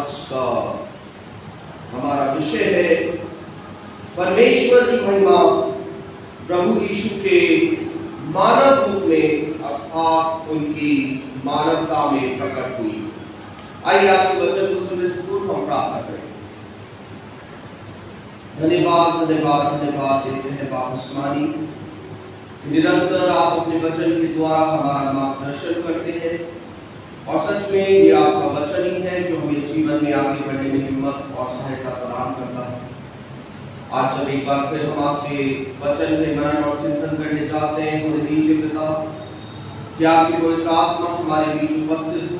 आज का हमारा विषय है परमेश्वर की महिमा प्रभु यीशु के मानव रूप में अर्थात उनकी मानवता में प्रकट हुई। आइए आपके वचन को सुनने से पूर्व हम प्रार्थना करें। धन्यवाद धन्यवाद धन्यवाद देते हैं बाप आसमानी, निरंतर आप अपने वचन के द्वारा हमारा मार्गदर्शन करते हैं और सच में ये आपका वचन ही है जो हमें जीवन में आगे बढ़ने में हिम्मत और सहायता प्रदान करता है। आज जब एक बार फिर हम आपके वचन में मनन और चिंतन करने जाते हैं, मुझे दीजिए पिता कि आपकी पवित्र आत्मा हमारे बीच उपस्थित हो,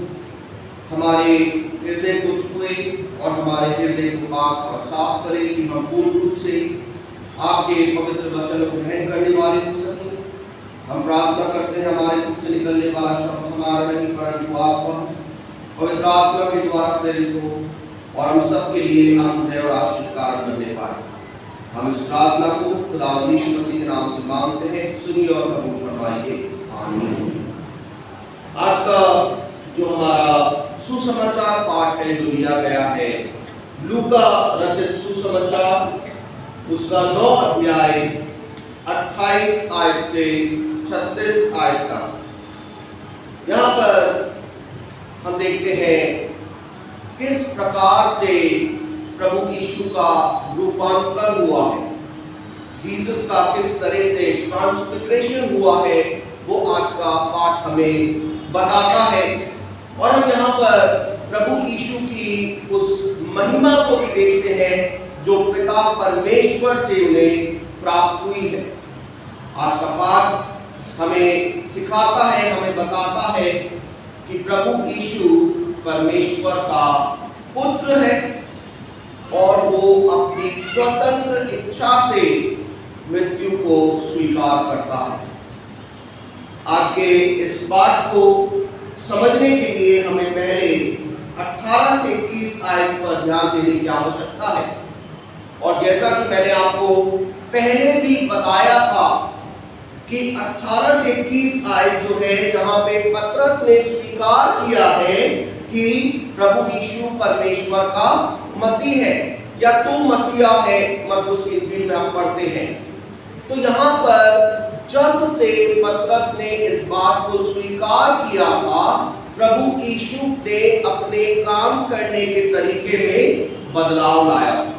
हमारे हृदय को छुए और हमारे हृदय को पाक और साफ करे कि हम पूर्ण रूप से आपके पवित्र वचन को ग्रहण करने वाले हो सकें। हम प्रार्थना करते हैं हमारे मुख से निकलने वाला शब्द हमारा नहीं परंतु आपका पवित्र आत्मा के द्वारा प्रेरित हो और हम सब के लिए अनुग्रह और आशीष कारण बनने पाए। हम इस प्रार्थना को खुदा यीशु मसीह के नाम से मांगते हैं, सुनिए और कबूल फरमाइए, आमीन। आज का जो हमारा सुसमाचार पाठ है जो लिया गया है लूका रचित सुसमाचार उसका 9 अध्याय 28 आयत से 36 आयत तक। यहाँ पर हम देखते हैं किस प्रकार से प्रभु यीशु का रूपांतरण हुआ है, जीसस का किस तरह से ट्रांसफिगरेशन हुआ है, वो आज का पाठ हमें बताता है। और हम यहाँ पर प्रभु यीशु की उस महिमा को भी देखते हैं जो पिता परमेश्वर से उन्हें प्राप्त हुई है। आज का पाठ हमें सिखाता है, हमें बताता है कि प्रभु यीशु परमेश्वर का पुत्र है और वो अपनी स्वतंत्र इच्छा से मृत्यु को स्वीकार करता है। आज के इस बात को समझने के लिए हमें पहले 18 से 21 आयत पर ध्यान देने की आवश्यकता है। और जैसा कि मैंने आपको पहले भी बताया था कि 18 से 21 आयत जो है जहां पे पतरस ने स्वीकार किया है कि प्रभु यीशु परमेश्वर का मसीह है या तू मसीहा है, मरकुस की इंजील में हम पढ़ते हैं। तो यहाँ पर जब से पतरस ने इस बात को स्वीकार किया था, प्रभु यीशु ने अपने काम करने के तरीके में बदलाव लाया था।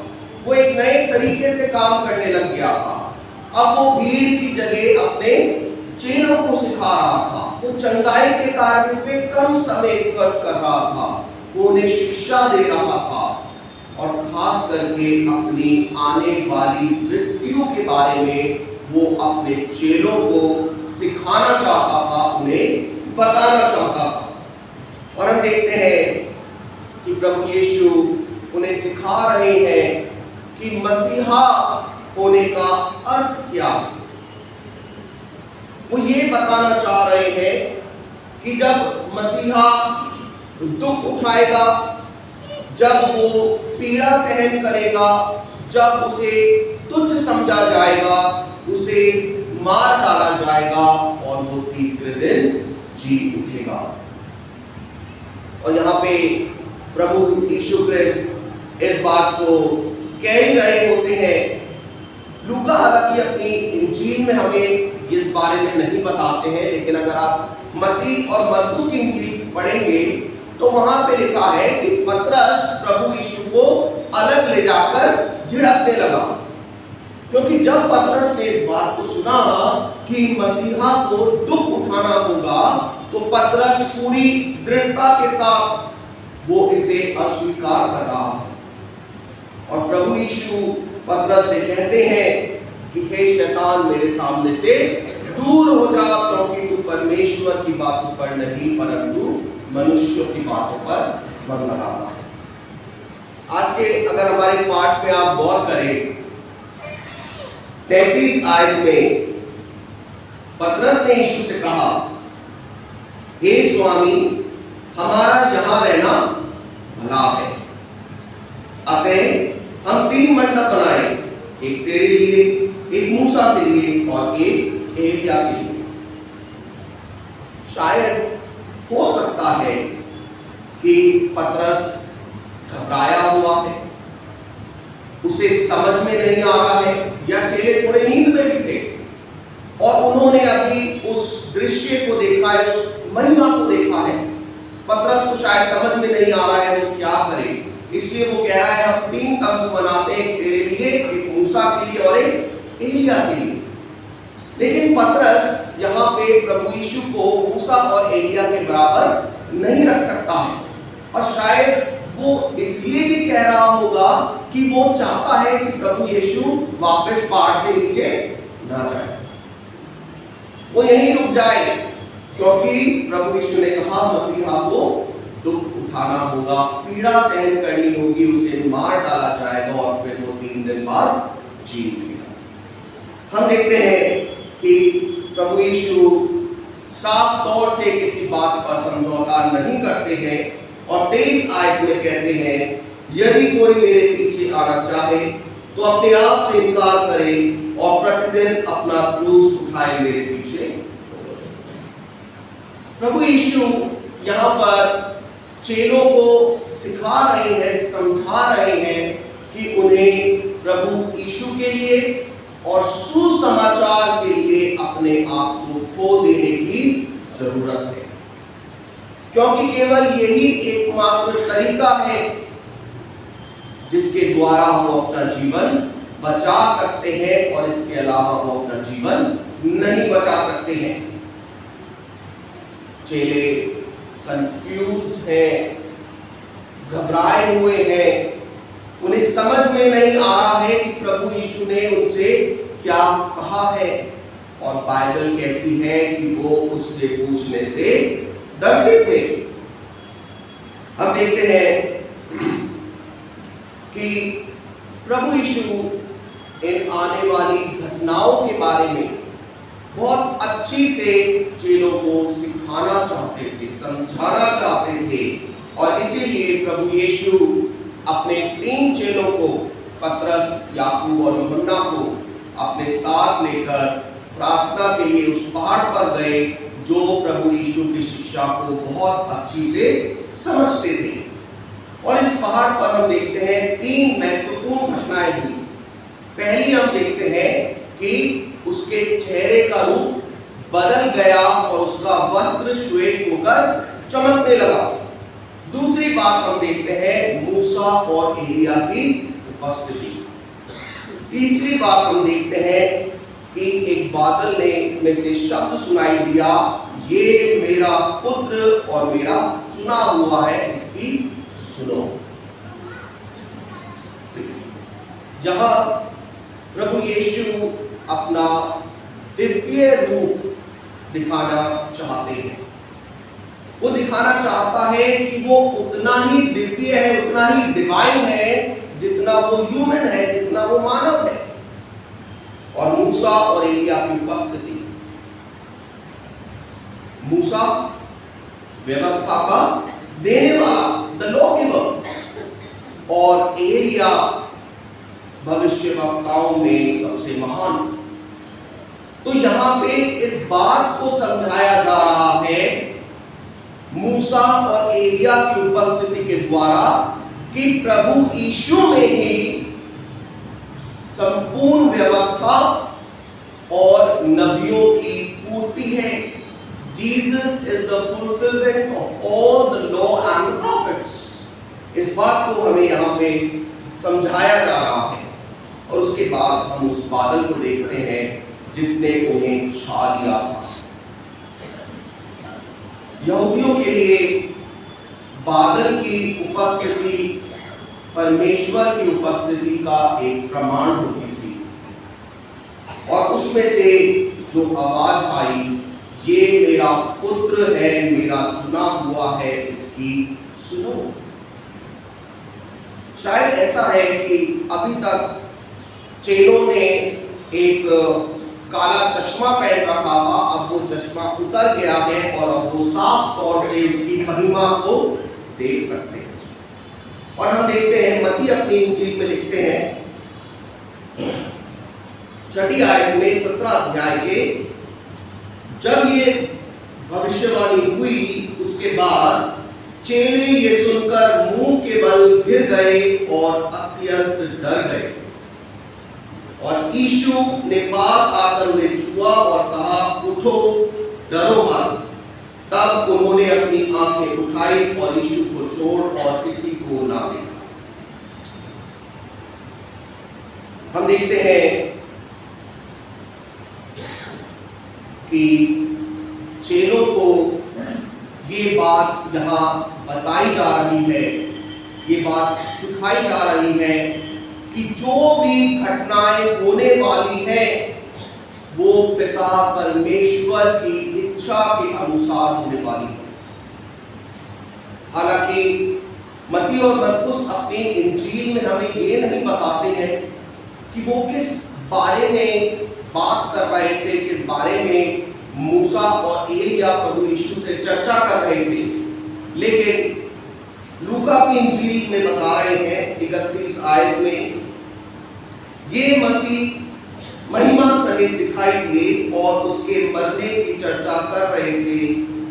वो एक नए तरीके से काम करने लग गया था। अब वो भीड़ की जगह अपने चेलों को सिखा रहा था। वो चंगाई के कार्य पे कम समय खर्च कर रहा था, वो उन्हें शिक्षा दे रहा था और खास करके अपनी आने वाली मृत्यु के बारे में वो अपने चेलों को सिखाना चाहता था, उन्हें बताना चाहता था। और हम देखते हैं कि प्रभु यीशु उन्हें सिखा रहे हैं कि मसीहा होने का अर्थ क्या है। वो ये बताना चाह रहे हैं कि जब मसीहा दुख उठाएगा, जब वो पीड़ा सहन करेगा, जब उसे तुच्छ समझा जाएगा, उसे मार डाला जाएगा और वो तीसरे दिन जी उठेगा। और यहाँ पे प्रभु यीशु क्रिस्त इस बात को कह ही रहे होते हैं। लूका हालांकि अपनी इंजील में हमें इस बारे में नहीं बताते हैं, लेकिन अगर आप मत्ती और मरकुस की इंजील पढ़ेंगे तो वहां पे लिखा है कि पतरस प्रभु यीशु को अलग ले जाकर झिड़कने लगा, क्योंकि जब पतरस ने इस बात को सुना कि मसीहा को दुख उठाना होगा तो पतरस पूरी दृढ़ता के साथ वो इसे अस्वीकार कर रहा है। और प्रभु यीशु पतरस से कहते हैं कि हे शैतान, मेरे सामने से दूर हो जा, क्योंकि तू परमेश्वर की बातों पर नहीं परंतु मनुष्यों की बातों पर मन लगाता है। आज के अगर हमारे पाठ में आप गौर करें 33 आयत में पतरस ने यीशु से कहा, हे स्वामी, हमारा यहाँ रहना भला है, अतः हम 3 मंडप बनाए, एक तेरे लिए, एक मूसा के लिए और एक एलिया के लिए। शायद हो सकता है कि पतरस उसे समझ में नहीं आ रहा है, या चेले थोड़े नींद में भी थे और उन्होंने अभी उस दृश्य को देखा है, उस महिमा को देखा है। पतरस को शायद समझ में नहीं आ रहा है वो क्या करे, इसलिए वो कह रहा है हम 3 तंबू बनाते हैं, एक तेरे लिए, एक मूसा के लिए और एक एलिया के लिए। लेकिन पतरस यहाँ पे प्रभु यीशु को मूसा और एलिया के बराबर नहीं रख सकता है, और शायद वो इसलिए भी कह रहा होगा कि वो चाहता है कि प्रभु यीशु वापस पहाड़ से नीचे ना जाए, वो यहीं रुक जाए, क्योंकि प्रभु यीशु ने कहा मसीहा को दुख उठाना होगा, पीड़ा सहन करनी होगी, उसे मार डाला जाएगा और फिर वो 3 दिन बाद जी उठेगा। हम देखते हैं कि प्रभु यीशु साफ तौर से किसी बात पर समझौता नहीं करते हैं और 23 आयत में कहते हैं यदि कोई मेरे पीछे आना चाहे तो अपने आप से इनकार करे और प्रतिदिन अपना क्रूस उठाए मेरे पीछे। प्रभु यीशु यहाँ पर चेलों को सिखा रहे हैं, समझा रहे हैं कि उन्हें प्रभु यीशु के लिए और सुसमाचार के लिए अपने आप को खो देने की जरूरत है, क्योंकि केवल यही एकमात्र तरीका है जिसके द्वारा वो अपना जीवन बचा सकते हैं और इसके अलावा वो अपना जीवन नहीं बचा सकते हैं। चेले कंफ्यूज्ड हैं, घबराए हुए हैं, उन्हें समझ में नहीं आ रहा है कि प्रभु यीशु ने उनसे क्या कहा है, और बाइबल कहती है कि वो उससे पूछने से डरते थे। हम देखते हैं कि प्रभु यीशु इन आने वाली घटनाओं के बारे में बहुत अच्छी से चेलों को सिखाना चाहते थे, समझाना चाहते थे, और इसीलिए प्रभु यीशु अपने 3 चेलों को, पतरस, याकूब और यूहन्ना को अपने साथ लेकर प्रार्थना के लिए उस पहाड़ पर गए जो प्रभु यीशु की शिक्षा को बहुत अच्छी से समझते थे। और इस पहाड़ पर हम देखते हैं 3 महत्वपूर्ण घटनाएं हुई। पहली हम देखते हैं कि उसके चेहरे का रूप बदल गया और उसका वस्त्र श्वेत होकर चमकने लगा। दूसरी बात हम देखते हैं मूसा और एलिया की उपस्थिति। तीसरी बात हम देखते हैं कि एक बादल ने में से शब्द सुनाई दिया, ये मेरा पुत्र और मेरा चुना हुआ है, इसकी सुनो। यहां प्रभु यीशु अपना दिव्य रूप दिखाना चाहते हैं। वो दिखाना चाहता है कि वो उतना ही दिव्य है, उतना ही डिवाइन है जितना वो ह्यूमन है, जितना वो मानव है। और मूसा और एलिया की उपस्थिति, मूसा व्यवस्था का देने वाला, द लॉ गिवर, और एलिया भविष्यवक्ताओं में सबसे महान। तो यहां पे इस बात को समझाया जा रहा है मूसा और एलिया की उपस्थिति के द्वारा कि प्रभु यीशु में ही संपूर्ण व्यवस्था और नबियों की पूर्ति है। Jesus is the fulfilment of all the law and profits. इस बात को हमें यहाँ पे समझाया जा रहा है। और उसके बाद हम उस बादल को देखते हैं जिसने उन्हें छा लिया था। यहूदियों के लिए बादल की उपस्थिति परमेश्वर की उपस्थिति का एक प्रमाण होती थी, और उसमें से जो आवाज आई, ये मेरा पुत्र है, मेरा चुना हुआ है, इसकी सुनो। शायद ऐसा है कि अभी तक चेलों ने एक काला चश्मा पहन रखा था, अब वो चश्मा उतर गया है और अब वो साफ तौर से उसकी महिमा को देख सकते हैं। और हम देखते हैं मत्ती अपनी इंजील में लिखते हैं 6ठी आयत में 17 अध्याय के, जब ये भविष्यवाणी हुई उसके बाद चेले ये सुनकर मुंह के बल गिर गए और और अत्यंत डर गए। और यीशु ने पास आकर उन्हें छुआ और कहा, उठो, डरो मत। तब उन्होंने अपनी आंखें उठाई और यीशु को छोड़ और किसी को ना देखा। हम देखते हैं कि चेलों को ये बात यहाँ बताई जा रही है, ये बात सिखाई जा रही है कि जो भी घटनाएं होने वाली है वो पिता परमेश्वर की इच्छा के अनुसार होने वाली है। हालांकि मत्ती और मरकुस अपनी इंजील में हमें ये नहीं बताते हैं कि वो किस बारे में बात कर रहे थे, किस बारे में मूसा और एलिया प्रभु यीशु से चर्चा कर रहे थे, लेकिन लूका की इंजील में बता रहे हैं 31 आयत में, ये मसीह महिमा सहित दिखाई दिए और उसके मरने की चर्चा कर रहे थे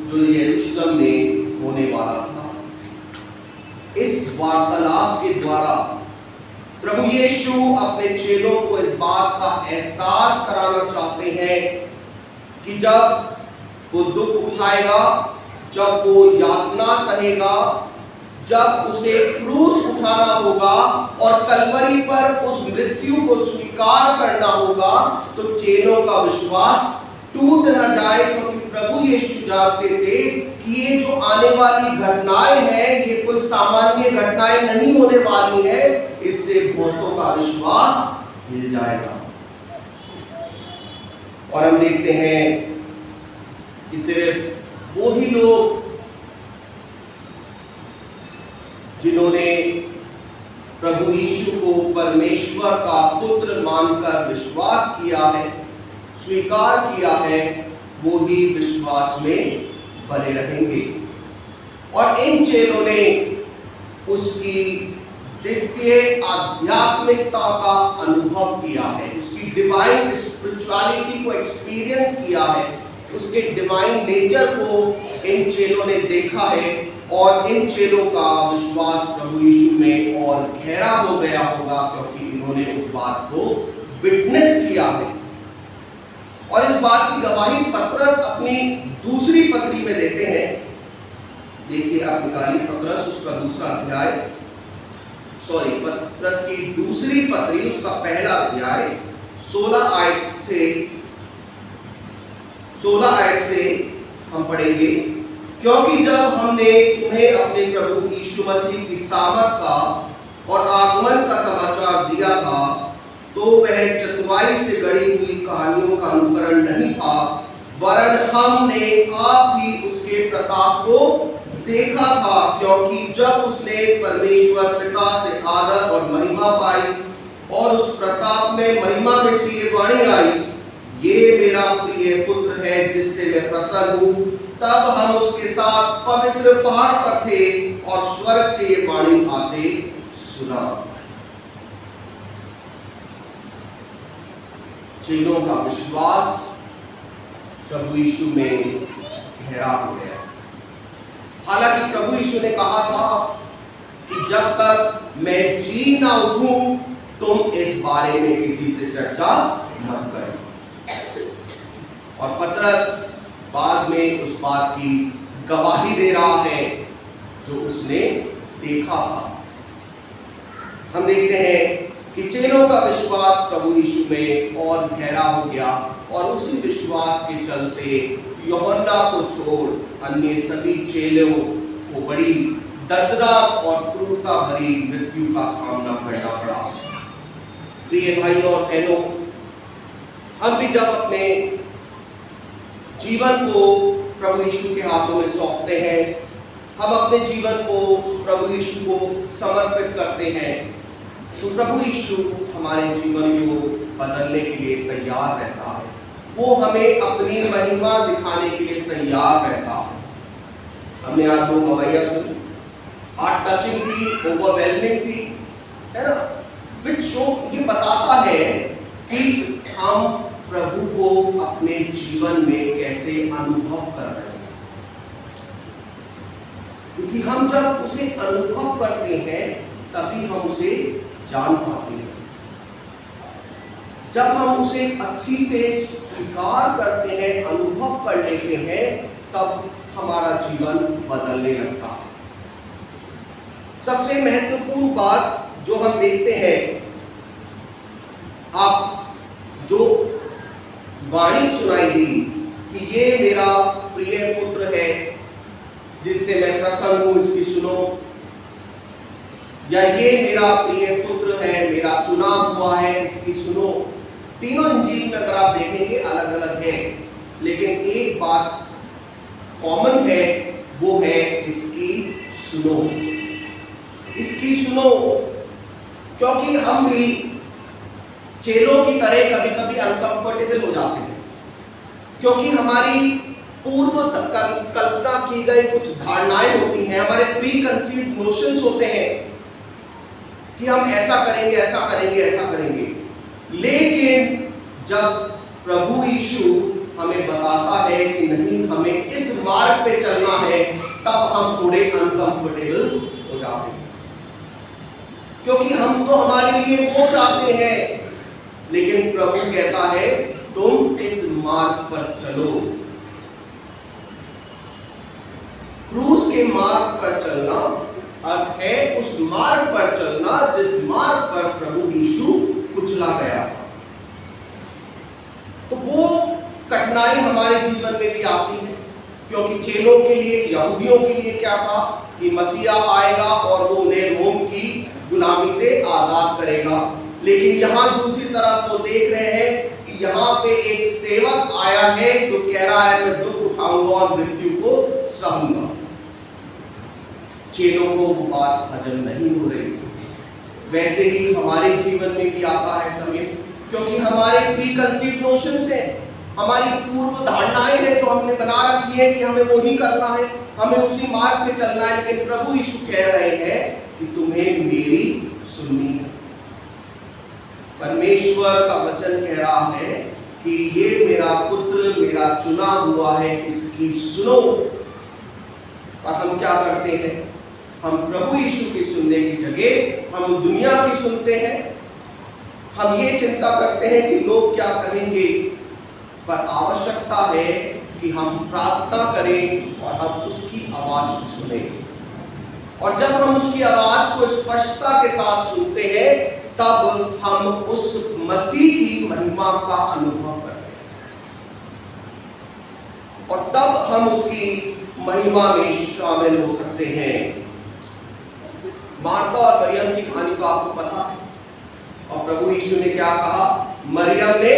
जो यरूशलेम में होने वाला था। इस वार्तालाप के द्वारा प्रभु यीशु अपने चेलों को इस बात का एहसास कराना चाहते हैं कि जब वो दुख उठाएगा, जब वो यातना सहेगा, जब उसे क्रूस उठाना होगा और कलवरी पर उस मृत्यु को स्वीकार करना होगा, तो चेलों का विश्वास टूट न जाए, क्योंकि प्रभु यीशु जानते थे कि ये जो आने वाली घटनाएं हैं ये कोई सामान्य घटनाएं नहीं होने वाली है, इससे बहुतों का विश्वास मिल जाएगा। और हम देखते हैं कि सिर्फ वो ही लोग जिन्होंने प्रभु यीशु को परमेश्वर का पुत्र मानकर विश्वास किया है, स्वीकार किया है, वो ही विश्वास में बने रहेंगे। और इन चेलों ने उसकी दिव्य आध्यात्मिकता का अनुभव किया है, उसकी डिवाइन स्पिरिचुअलिटी को एक्सपीरियंस किया है, उसके डिवाइन नेचर को इन चेलों ने देखा है और इन चेलों का विश्वास प्रभु यीशु में और गहरा हो गया होगा, क्योंकि इन्होंने उस बात को विटनेस किया है। और इस बात की गवाही पतरस अपनी दूसरी पत्री में देते हैं। देखिए आप निकालिए पतरस उसका दूसरा अध्याय, पतरस की दूसरी पत्री उसका पहला अध्याय 16 आयत से हम पढ़ेंगे। क्योंकि जब हमने तुम्हें अपने प्रभु यीशु मसीह की सामर्थ का और आगमन का समाचार दिया था, तो वह चतुराई से गढ़ी हुई कहानियों का अनुकरण नहीं था, वरन हमने आप ही उसके प्रताप को देखा था। क्योंकि जब उसने परमेश्वर पिता से आदर और महिमा पाई और उस प्रताप में महिमा में से ये वाणी आई, ये मेरा प्रिय पुत्र है जिससे मैं प्रसन्न हूँ, तब हम उसके साथ पवित्र पहाड़ पर थे और स्वर्ग से ये वाणी आते सुना। चेलों का विश्वास प्रभु यीशु में गहरा हो गया। हालांकि प्रभु यीशु ने कहा था कि जब तक मैं जी ना उठूं तुम इस बारे में किसी से चर्चा मत करो। और पतरस बाद में उस बात की गवाही दे रहा है जो उसने देखा था। हम देखते हैं कि चेलों का विश्वास प्रभु यीशु में और गहरा हो गया और उसी विश्वास के चलते यूहन्ना को छोड़ अन्य सभी चेलों को बड़ी दर्दनाक और क्रूरता भरी मृत्यु का सामना करना पड़ा। प्रिय भाई और बहनों, हम भी जब अपने जीवन को प्रभु यीशु के हाथों में सौंपते हैं, हम अपने जीवन को प्रभु यीशु को समर्पित करते हैं, तो प्रभु यीशु हमारे जीवन को बदलने के लिए तैयार रहता है। वो हमें अपनी महिमा दिखाने के लिए तैयार रहता है। हमने आज दो गवाहियां सुनी, हार्ट टचिंग थी, ओवरवेलमिंग थी, है ना, विच शो ये बताता है कि हम प्रभु को अपने जीवन में कैसे अनुभव कर रहे हैं। क्योंकि हम जब उसे अनुभव करते हैं तभी हम उसे जान पाते हैं। जब हम उसे अच्छी से स्वीकार करते हैं, अनुभव कर लेते हैं, तब हमारा जीवन बदलने लगता है। सबसे महत्वपूर्ण बात जो हम देखते हैं, आप जो वाणी सुनाई दी कि ये मेरा प्रिय पुत्र है जिससे मैं प्रसन्न हूं, इसकी सुनो, या ये मेरा प्रिय पुत्र है, मेरा चुना हुआ है, इसकी सुनो। तीनों इंजील में अगर आप देखेंगे अलग अलग है, लेकिन एक बात कॉमन है, वो है इसकी सुनो, इसकी सुनो। क्योंकि हम भी चेलों की तरह कभी कभी अनकंफर्टेबल हो जाते हैं, क्योंकि हमारी पूर्व कल्पना की गई कुछ धारणाएं होती हैं, हमारे प्री कंसीव्ड नोशंस होते हैं कि हम ऐसा करेंगे, ऐसा करेंगे, ऐसा करेंगे। लेकिन जब प्रभु यीशु हमें बताता है कि नहीं, हमें इस मार्ग पे चलना है, तब हम थोड़े अनकंफर्टेबल हो जाते हैं, क्योंकि हम तो हमारे लिए वो चाहते हैं, लेकिन प्रभु कहता है तुम इस मार्ग पर चलो। क्रूस के मार्ग पर चलना अर्थ है उस मार्ग पर चलना जिस मार्ग पर प्रभु यीशु कुचला गया था। तो वो कठिनाई हमारे जीवन में भी आती है, क्योंकि चेलों के लिए, यहूदियों के लिए क्या था कि मसीहा आएगा और वो उन्हें रोम की गुलामी से आजाद करेगा। लेकिन यहाँ दूसरी तरफ वो देख रहे हैं कि यहाँ पे एक सेवक आया है जो कह रहा है मैं दुख उठाऊंगा और मृत्यु को सहूंगा। चेलों को वो बात हजम नहीं हो रही। वैसे ही हमारे जीवन में भी आता है समय, क्योंकि हमारे प्री कंसीव्ड नोशंस हैं, हमारी पूर्व धारणाएं हैं जो हमने बना रखी है कि हमें वही करना है, हमें उसी मार्ग पे चलना है। लेकिन प्रभु यीशु कह रहे हैं कि तुम्हें मेरी सुननी है। परमेश्वर का वचन कह रहा है कि ये मेरा पुत्र, मेरा चुना हुआ है, इसकी सुनो। और हम क्या करते हैं? हम प्रभु यीशु की सुनने की जगह हम दुनिया की सुनते हैं। हम ये चिंता करते हैं कि लोग क्या कहेंगे, पर आवश्यकता है कि हम प्रार्थना करें और हम उसकी आवाज को सुने। और जब हम उसकी आवाज को स्पष्टता के साथ सुनते हैं, तब हम उस मसीह की महिमा का अनुभव करते हैं और तब हम उसकी महिमा में शामिल हो सकते हैं। मार्था और मरियम की कहानी को आपको पता है, और प्रभु यीशु ने क्या कहा? मरियम ने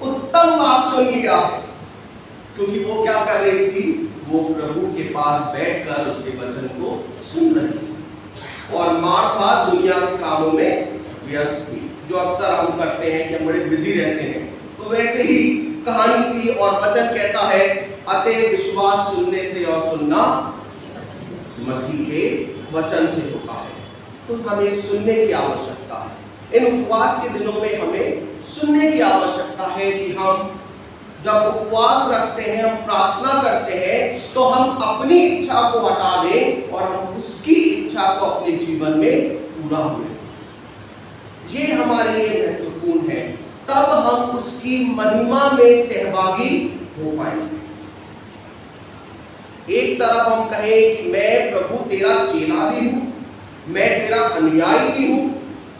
उत्तम बात चुन लिया, क्योंकि वो क्या कर रही थी? वो प्रभु के पास बैठकर उसके वचन को सुन रही थी। और मार्था दुनिया के कामों में व्यस्त थी, जो अक्सर हम करते हैं कि हम बड़े बिजी रहते हैं। तो वैसे ही कहानी थी और वचन कहता है, अतः विश्वास सुनने से और सुनना मसीह के वचन से होता है। तो हमें सुनने की आवश्यकता है। इन उपवास के दिनों में हमें सुनने की आवश्यकता है कि हम जब उपवास रखते हैं, हम प्रार्थना करते हैं, तो हम अपनी इच्छा को हटा दें और हम उसकी इच्छा को अपने जीवन में पूरा हुए। ये हमारे लिए महत्वपूर्ण है, तब हम उसकी महिमा में सहभागी हो पाएंगे। एक तरफ हम कहें कि मैं प्रभु तेरा चेला भी हूं, मैं तेरा अनुयायी भी हूं,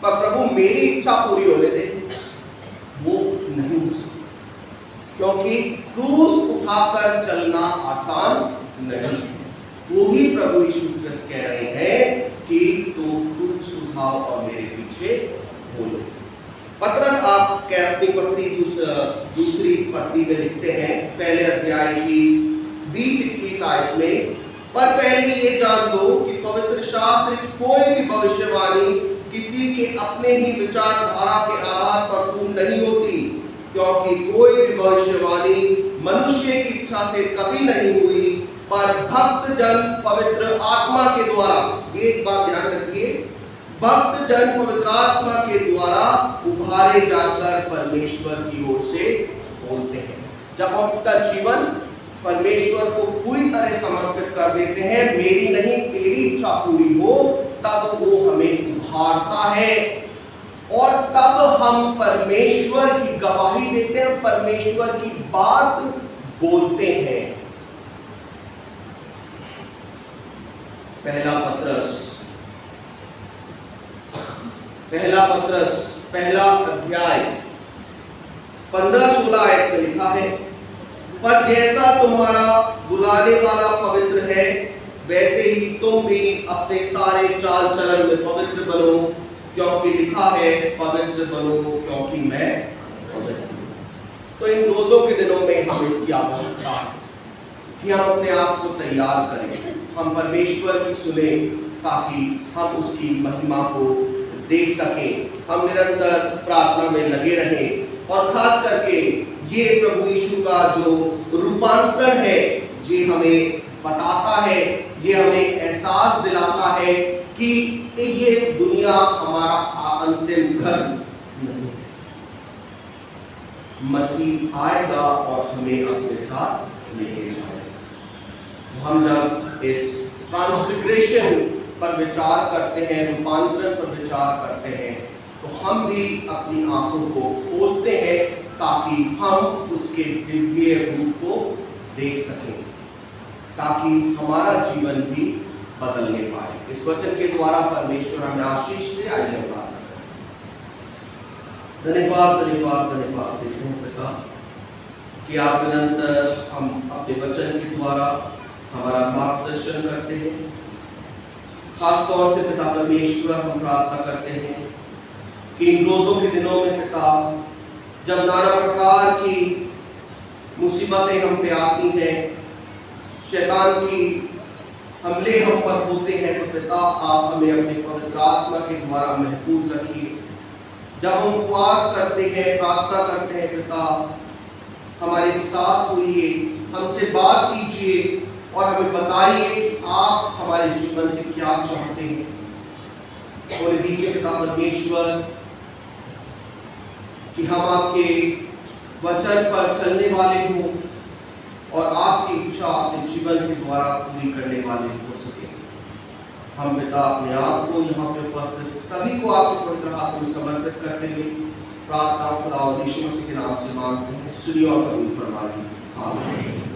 पर प्रभु मेरी इच्छा पूरी होने दे, वो नहीं हो सकता, क्योंकि क्रूस उठाकर चलना आसान नहीं है। वो भी प्रभु यीशु मसीह कह रहे हैं कि तू क्रूस उठाओ और मेरे पीछे बोलो। पतरस आप अपनी पत्री दूसरी पत्री में लिखते हैं, पहले अध्याय की 20-21 आयत में, पर पहले ये जान लो कि पवित्र शास्त्र कोई भी भविष्यवाणी किसी के अपने ही विचारधारा के आधार पर पूर्ण नहीं होती, क्योंकि कोई भी भविष्यवाणी मनुष्य की इच्छा से कभी नहीं हुई, पर भक्त जन पवित्र आत्मा के द्वारा, एक बात ध्यान रखिए, भक्त जन पवित्र आत्मा के द्वारा उभारे जाकर परमेश्वर की ओर से बोलते हैं। जब हम अपना जीवन परमेश्वर को पूरी तरह समर्पित कर देते हैं, मेरी नहीं तेरी इच्छा पूरी हो, तब वो हमें उभारता है और तब हम परमेश्वर की गवाही देते हैं, परमेश्वर की बात बोलते हैं। पहला पत्रस पहला अध्याय 15-16 आयत में लिखा है, पर जैसा तुम्हारा बुलाने वाला पवित्र है, वैसे ही तुम भी अपने सारे चाल चलन में पवित्र बनो, क्योंकि लिखा है पवित्र बनो क्योंकि मैं पवित्र हूं। तो इन रोजों के दिनों में हमें इसकी आवश्यकता है कि हम अपने आप को तैयार करें, हम परमेश्वर की सुने, ताकि हम उसकी महिमा को देख सकें। हम निरंतर प्रार्थना में लगे रहें और खास करके ये प्रभु यीशु का जो रूपांतरण है, ये हमें बताता है, ये हमें एहसास दिलाता है कि ये दुनिया हमारा अंतिम घर नहीं है। मसीह आएगा और हमें अपने साथ लेके जाएगा। हम जब इस ट्रांसफिगरेशन पर विचार करते हैं, रूपांतरण पर विचार करते हैं, तो हम भी अपनी आंखों को खोलते हैं ताकि हम उसके दिव्य रूप को देख सकें, ताकि हमारा जीवन भी बदलने पाए। इस वचन के द्वारा परमेश्वर हमें आशीष दे। आइए बात करें। धन्यवाद धन्यवाद धन्यवाद देते हैं पिता कि आप निरंतर हम अपने वचन के द्वारा हमारा मार्गदर्शन करते हैं। खास तौर से पिता परमेश्वर हम प्रार्थना करते हैं कि इन रोजों के दिनों में पिता, जब नाना प्रकार की मुसीबतें हम पे आती हैं, शैतान की हमले हम पर होते हैं, तो पिता आप हमें अपने पवित्र आत्मा के द्वारा महफूज रखिए। जब हम उपवास करते हैं, प्रार्थना करते हैं, पिता हमारे साथ होइए, हमसे बात कीजिए और हमें बताइए कि आप हमारे जीवन से क्या चाहते हैं। और दीजिए पिता परमेश्वर कि हम आपके वचन पर चलने वाले हों और आपकी इच्छा अपने जीवन के द्वारा पूरी करने वाले हो सके। हम पिता अपने आप को यहाँ पे उपस्थित सभी को आपके पवित्र हाथ में समर्पित करते हुए प्रार्थना खुदा और यीशु मसीह के नाम से मांगते हैं, सुनिए और कबूल फरमाइए। आमीन।